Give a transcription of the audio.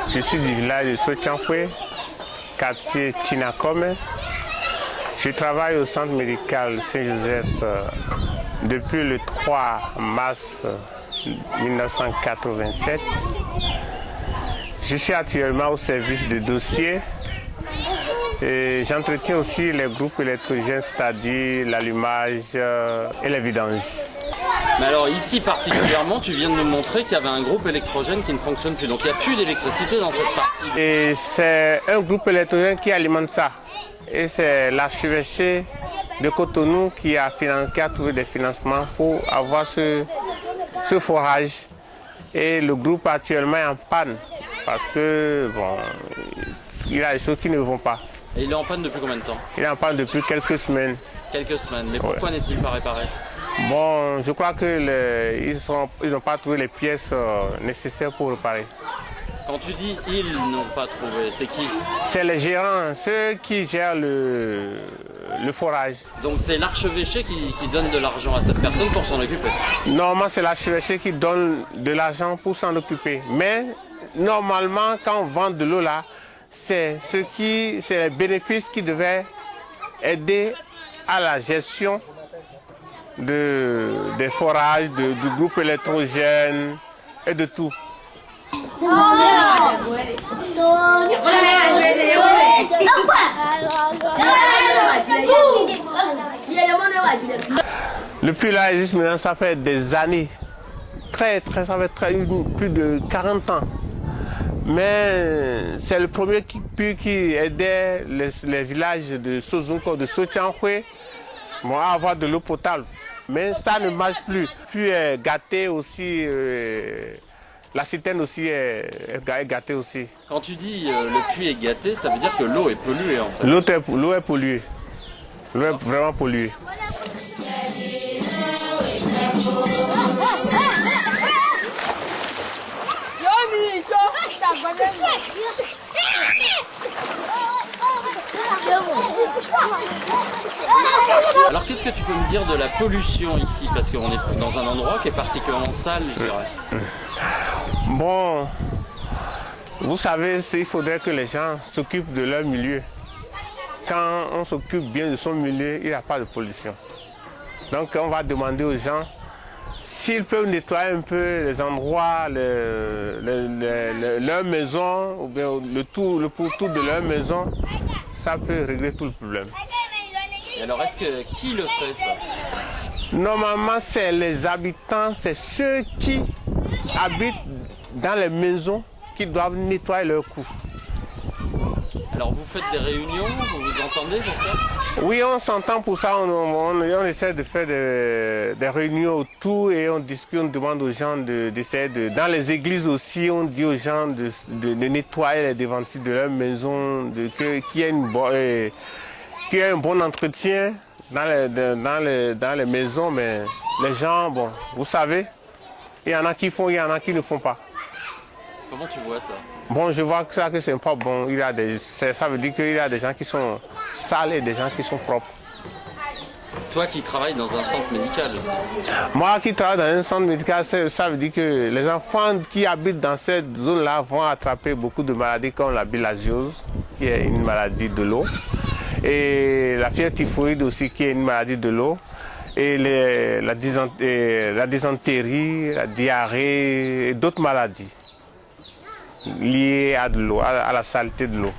Je suis du village de Sotianfoué, quartier Tinakome. Je travaille au centre médical Saint-Joseph depuis le 3 mars 1987. Je suis actuellement au service de dossiers et j'entretiens aussi les groupes électrogènes, c'est-à-dire l'allumage et les vidanges. Mais alors ici particulièrement, tu viens de nous montrer qu'il y avait un groupe électrogène qui ne fonctionne plus. Donc il n'y a plus d'électricité dans cette partie. Et c'est un groupe électrogène qui alimente ça. Et c'est l'archevêché de Cotonou qui a trouvé des financements pour avoir ce forage. Et le groupe actuellement est en panne parce que bon, il y a des choses qui ne vont pas. Et il est en panne depuis combien de temps? Il est en panne depuis quelques semaines. Quelques semaines. Mais pourquoi n'est-il pas réparé? Bon, je crois qu'ils n'ont pas trouvé les pièces nécessaires pour réparer. Quand tu dis ils n'ont pas trouvé, c'est qui? C'est les gérants, ceux qui gèrent le forage. Donc c'est l'archevêché qui donne de l'argent à cette personne pour s'en occuper? Normalement, c'est l'archevêché qui donne de l'argent pour s'en occuper. Mais normalement, quand on vend de l'eau là, c'est les bénéfices qui devaient aider à la gestion des forages, du groupe électrogène et de tout. Le puits là existe maintenant, ça fait des années, ça fait plus de 40 ans. Mais c'est le premier puits qui aidait les villages de Sozunko, de Sotianfoué, à avoir de l'eau potable. Mais ça ne marche plus. Le puits est gâté aussi, la citerne aussi est gâtée aussi. Quand tu dis le puits est gâté, ça veut dire que l'eau est polluée en fait. L'eau est polluée. L'eau est vraiment polluée. Alors qu'est-ce que tu peux me dire de la pollution ici? Parce qu'on est dans un endroit qui est particulièrement sale, je dirais. Bon, vous savez, il faudrait que les gens s'occupent de leur milieu. Quand on s'occupe bien de son milieu, il n'y a pas de pollution. Donc on va demander aux gens s'ils peuvent nettoyer un peu les endroits, leur maison, ou bien le pourtour de leur maison, ça peut régler tout le problème. Et alors qui le fait ça? Normalement, c'est les habitants, c'est ceux qui habitent dans les maisons qui doivent nettoyer leur cou. Alors vous faites des réunions, vous vous entendez pour ça? Oui, on s'entend pour ça, on essaie de faire des réunions autour et on discute, on demande aux gens d'essayer de... Dans les églises aussi, on dit aux gens de nettoyer les devantures de leur maison, qu'il y ait un bon entretien dans les maisons, mais les gens, bon, vous savez, il y en a qui font, il y en a qui ne font pas. Comment tu vois ça? Bon, je vois que ça que c'est pas bon. Ça veut dire qu'il y a des gens qui sont sales et des gens qui sont propres. Toi qui travailles dans un centre médical aussi. Moi qui travaille dans un centre médical, ça veut dire que les enfants qui habitent dans cette zone-là vont attraper beaucoup de maladies comme la bilharziose, qui est une maladie de l'eau, et la fièvre typhoïde aussi, qui est une maladie de l'eau, et la dysenterie, la diarrhée et d'autres maladies liées à de l'eau, à la saleté de l'eau.